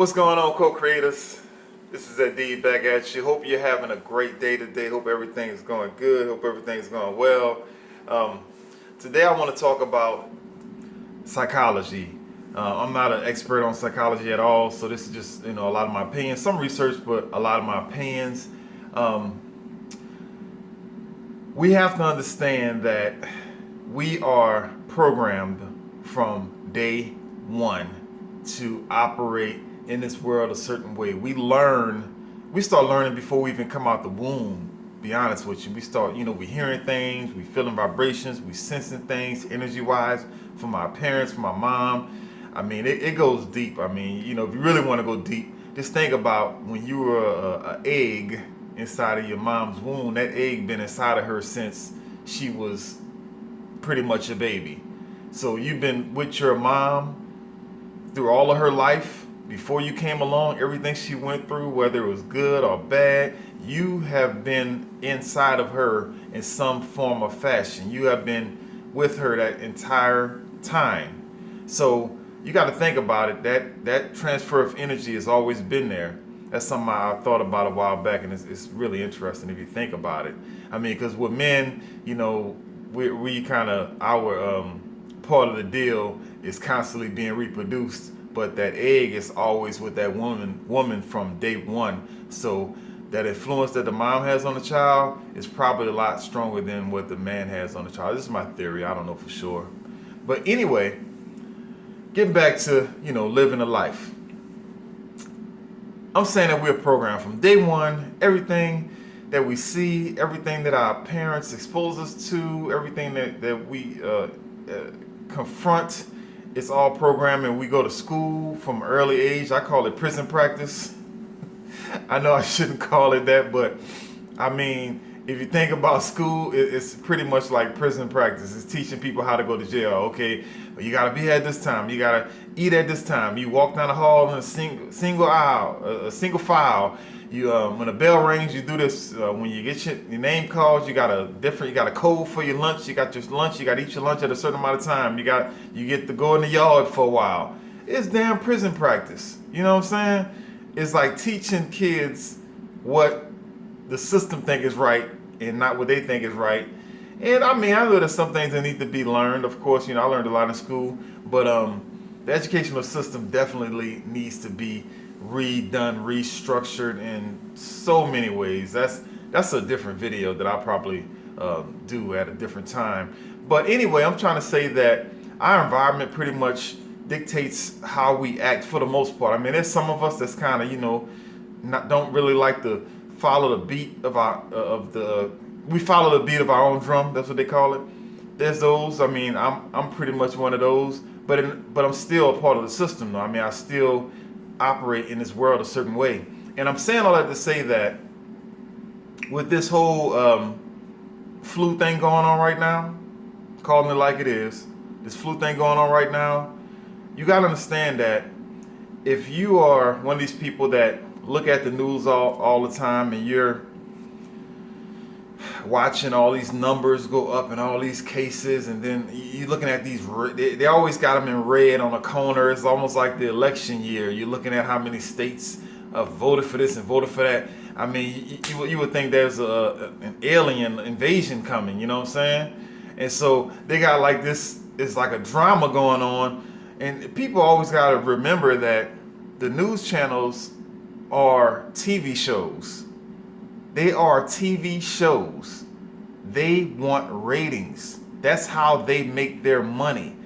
What's going on, co-creators? This is Ed back at you. Hope you're having a great day today. Hope everything is going good. Hope everything's going well. Today I want to talk about psychology. I'm not an expert on psychology at all, so this is just a lot of my opinions, some research, but a lot of my opinions. We have to understand that we are programmed from day one to operate in this world a certain way. We start learning before we even come out the womb, be honest with you. We start, we hearing things, we feeling vibrations, we sensing things energy-wise from our parents, from our mom. I mean, it goes deep. I mean, if you really want to go deep, just think about when you were an egg inside of your mom's womb. That egg been inside of her since she was pretty much a baby. So you've been with your mom through all of her life. Before you came along, everything she went through, whether it was good or bad, you have been inside of her in some form or fashion. You have been with her that entire time. So you got to think about it. That transfer of energy has always been there. That's something I thought about a while back, and it's really interesting if you think about it. I mean, because with men, we kind of, our part of the deal is constantly being reproduced. But that egg is always with that woman from day one. So that influence that the mom has on the child is probably a lot stronger than what the man has on the child. This is my theory. I don't know for sure. But anyway, getting back to, living a life. I'm saying that we're programmed from day one. Everything that we see, everything that our parents expose us to, everything that we confront, it's all programming. We go to school from early age. I call it prison practice. I know I shouldn't call it that, but I mean, if you think about school, it's pretty much like prison practice. It's teaching people how to go to jail. Okay, you gotta be at this time. You gotta eat at this time. You walk down the hall in a single aisle, a single file. You when the bell rings, you do this. When you get your name called, you got a code for your lunch. You got your lunch. You got to eat your lunch at a certain amount of time. You get to go in the yard for a while. It's damn prison practice. You know what I'm saying? It's like teaching kids what the system think is right and not what they think is right. And I mean, I know there's some things that need to be learned. Of course, I learned a lot in school, but the educational system definitely needs to be redone, restructured in so many ways. That's a different video that I'll probably do at a different time. But anyway, I'm trying to say that our environment pretty much dictates how we act for the most part. I mean, there's some of us that's kind of don't really like to follow the beat of we follow the beat of our own drum. That's what they call it. There's those. I mean, I'm pretty much one of those. But I'm still a part of the system, though. I mean, I still operate in this world a certain way. And I'm saying all that to say that with this whole flu thing going on right now, calling it like it is, this flu thing going on right now, you got to understand that if you are one of these people that look at the news all the time and you're watching all these numbers go up and all these cases, and then you're looking at these, they always got them in red on a corner. It's almost like the election year. You're looking at how many states voted for this and voted for that. I mean, you would think there's an alien invasion coming, you know what I'm saying? And so they got like this, it's like a drama going on. And people always got to remember that the news channels are TV shows. They are TV shows. They want ratings. That's how they make their money.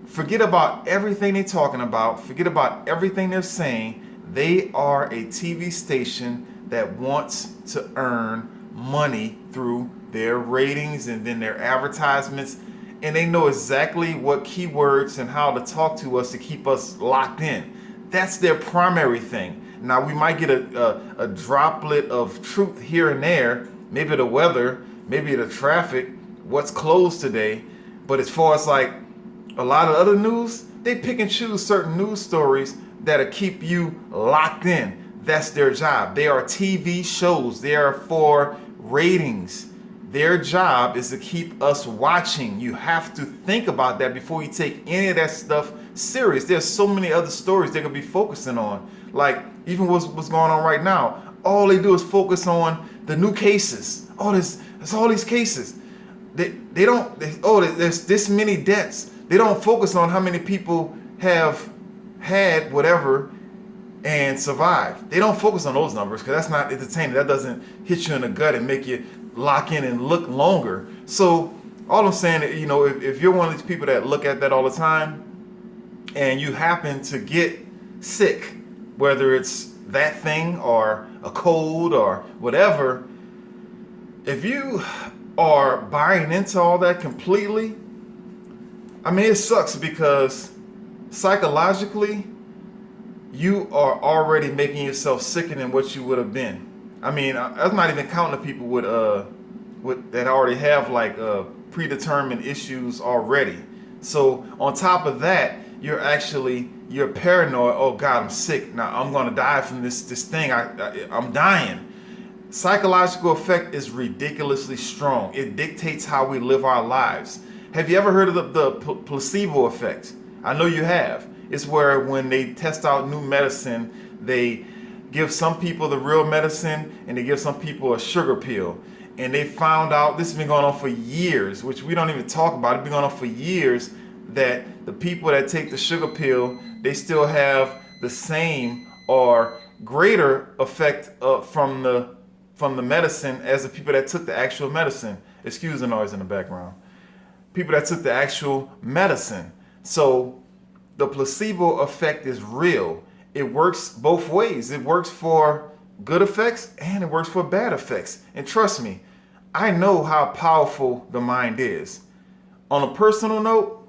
Forget about everything they're talking about. Forget about everything they're saying. They are a TV station that wants to earn money through their ratings and then their advertisements. And they know exactly what keywords and how to talk to us to keep us locked in. That's their primary thing. Now, we might get a droplet of truth here and there, maybe the weather, maybe the traffic, what's closed today. But as far as like a lot of other news, they pick and choose certain news stories that'll keep you locked in. That's their job. They are TV shows. They are for ratings. Their job is to keep us watching. You have to think about that before you take any of that stuff serious. There's so many other stories they could be focusing on. Like even what's going on right now. All they do is focus on the new cases. Oh, there's all these cases. There's this many deaths. They don't focus on how many people have had whatever and survived. They don't focus on those numbers because that's not entertaining. That doesn't hit you in the gut and make you lock in and look longer. So all I'm saying, if you're one of these people that look at that all the time and you happen to get sick, whether it's that thing or a cold or whatever, if you are buying into all that completely, I mean, it sucks because psychologically, you are already making yourself sicker than what you would have been. I mean, I'm not even counting the people with that already have like predetermined issues already. So on top of that, you're paranoid. Oh God, I'm sick. Now I'm gonna die from this thing. I'm dying. Psychological effect is ridiculously strong. It dictates how we live our lives. Have you ever heard of the placebo effect? I know you have. It's where when they test out new medicine, they give some people the real medicine and they give some people a sugar pill. And they found out, this has been going on for years, which we don't even talk about. It's been going on for years, that the people that take the sugar pill, they still have the same or greater effect from the medicine as the people that took the actual medicine. Excuse the noise in the background. People that took the actual medicine. So the placebo effect is real. It works both ways. It works for good effects and it works for bad effects. And trust me, I know how powerful the mind is. On a personal note,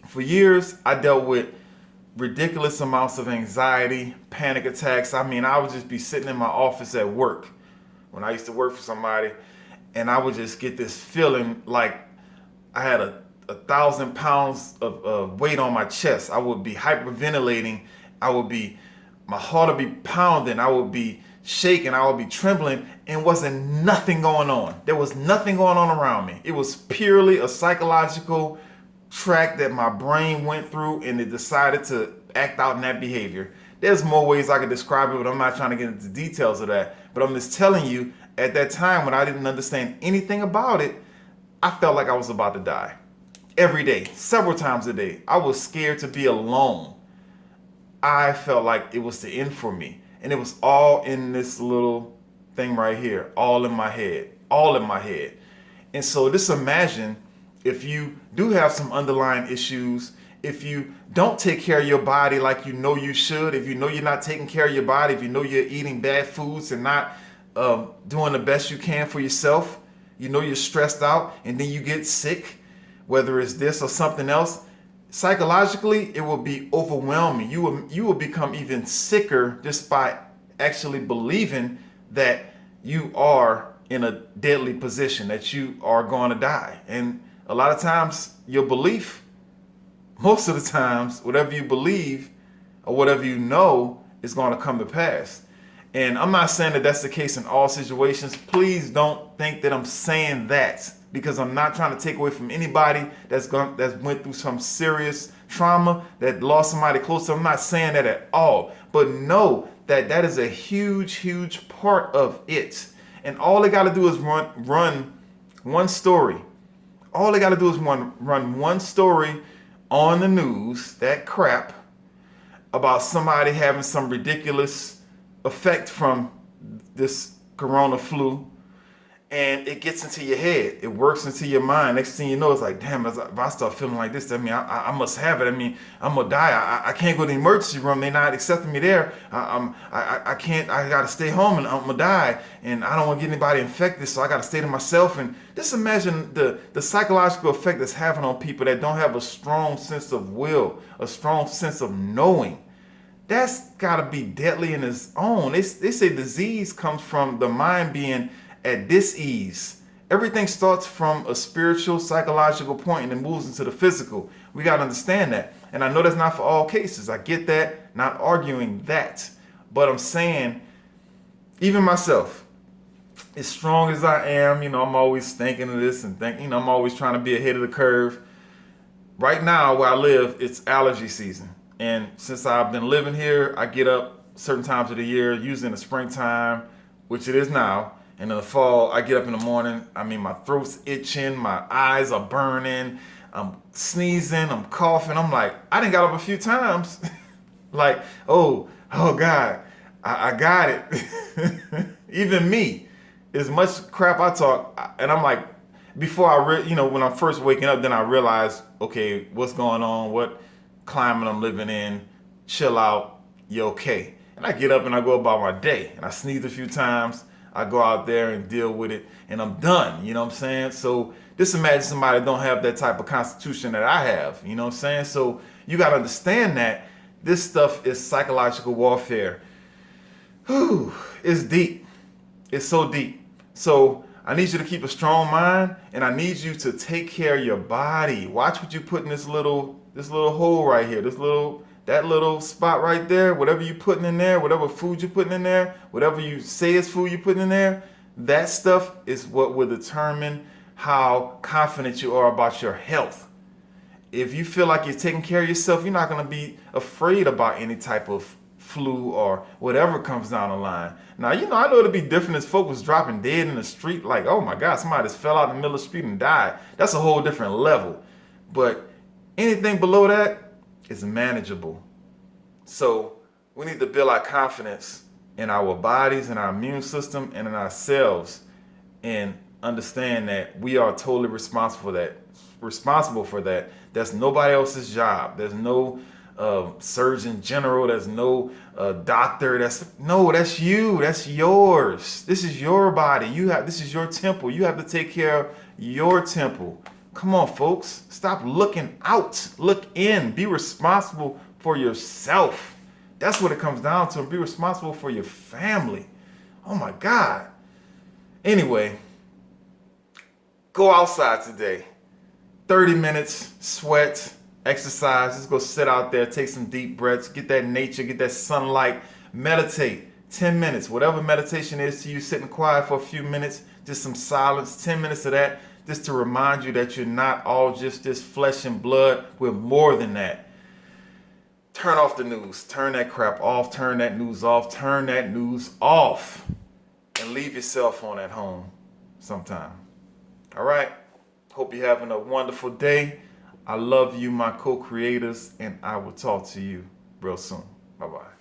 for years, I dealt with ridiculous amounts of anxiety, panic attacks. I mean, I would just be sitting in my office at work when I used to work for somebody, and I would just get this feeling like I had a 1,000 pounds of weight on my chest. I would be hyperventilating. My heart would be pounding. I would be shaking. I would be trembling, and wasn't nothing going on. There was nothing going on around me. It was purely a psychological track that my brain went through, and it decided to act out in that behavior. There's more ways I could describe it, but I'm not trying to get into details of that. But I'm just telling you, at that time when I didn't understand anything about it, I felt like I was about to die. Every day, several times a day. I was scared to be alone. I felt like it was the end for me. And it was all in this little thing right here, all in my head. And so just imagine if you do have some underlying issues, if you don't take care of your body like you know you should, if you know you're not taking care of your body, if you know you're eating bad foods and not doing the best you can for yourself, you know you're stressed out, and then you get sick, whether it's this or something else, psychologically, it will be overwhelming. You will become even sicker just by actually believing that you are in a deadly position, that you are going to die. And a lot of times, your belief, most of the times, whatever you believe or whatever you know is going to come to pass. And I'm not saying that that's the case in all situations. Please don't think that I'm saying that, because I'm not trying to take away from anybody that's went through some serious trauma, that lost somebody close to them. I'm not saying that at all. But know that that is a huge, huge part of it. And all they got to do is run one story. All they got to do is run one story on the news, that crap, about somebody having some ridiculous effect from this corona flu, and it gets into your head. It works into your mind. Next thing you know, it's like, damn, if I start feeling like this, I mean, I must have it. I mean, I'm gonna die. I can't go to the emergency room. They're not accepting me there. I can't. I gotta stay home, and I'm gonna die. And I don't want to get anybody infected, so I gotta stay to myself. And just imagine the psychological effect that's having on people that don't have a strong sense of will, a strong sense of knowing. That's gotta be deadly in its own. They say disease comes from the mind being at dis-ease. Everything starts from a spiritual, psychological point and then moves into the physical. We got to understand that. And I know that's not for all cases. I get that, not arguing that. But I'm saying, even myself, as strong as I am, I'm always thinking of this and I'm always trying to be ahead of the curve. right now where I live, it's allergy season. And since I've been living here, I get up certain times of the year, usually in the springtime, which it is now. And in the fall, I get up in the morning. I mean, my throat's itching, my eyes are burning, I'm sneezing, I'm coughing. I'm like, I done got up a few times. Like, oh God, I got it. Even me, as much crap I talk, and I'm like, before when I'm first waking up, then I realize, okay, what's going on, what climate I'm living in, chill out, you okay. And I get up and I go about my day, and I sneeze a few times, I go out there and deal with it, and I'm done, you know what I'm saying? So just imagine somebody that don't have that type of constitution that I have, you know what I'm saying? So you gotta understand that this stuff is psychological warfare. Whew, it's deep. It's so deep. So I need you to keep a strong mind, and I need you to take care of your body. Watch what you put in this little hole right here, that little spot right there. Whatever you putting in there, whatever food you're putting in there, whatever you say is food you're putting in there, that stuff is what will determine how confident you are about your health. If you feel like you're taking care of yourself, you're not going to be afraid about any type of flu or whatever comes down the line. Now, I know it'll be different as folks was dropping dead in the street, like, oh my God, somebody just fell out in the middle of the street and died. That's a whole different level. But anything below that is manageable. So we need to build our confidence in our bodies, in our immune system, and in ourselves, and understand that we are totally responsible for that. That's nobody else's job. There's no surgeon general. There's no doctor. That's you. That's yours. This is your body. This is your temple. You have to take care of your temple. Come on, folks. Stop looking out. Look in. Be responsible for yourself. That's what it comes down to. Be responsible for your family. Oh my God. Anyway, go outside today. 30 minutes, sweat, exercise. Just go sit out there, take some deep breaths, get that nature, get that sunlight, meditate. 10 minutes, whatever meditation is to you, sitting quiet for a few minutes, just some silence, 10 minutes of that, just to remind you that you're not all just this flesh and blood. We're more than that. Turn off the news. Turn that crap off. Turn that news off. Turn that news off. And leave your cell phone at home sometime. All right? Hope you're having a wonderful day. I love you, my co-creators, and I will talk to you real soon. Bye-bye.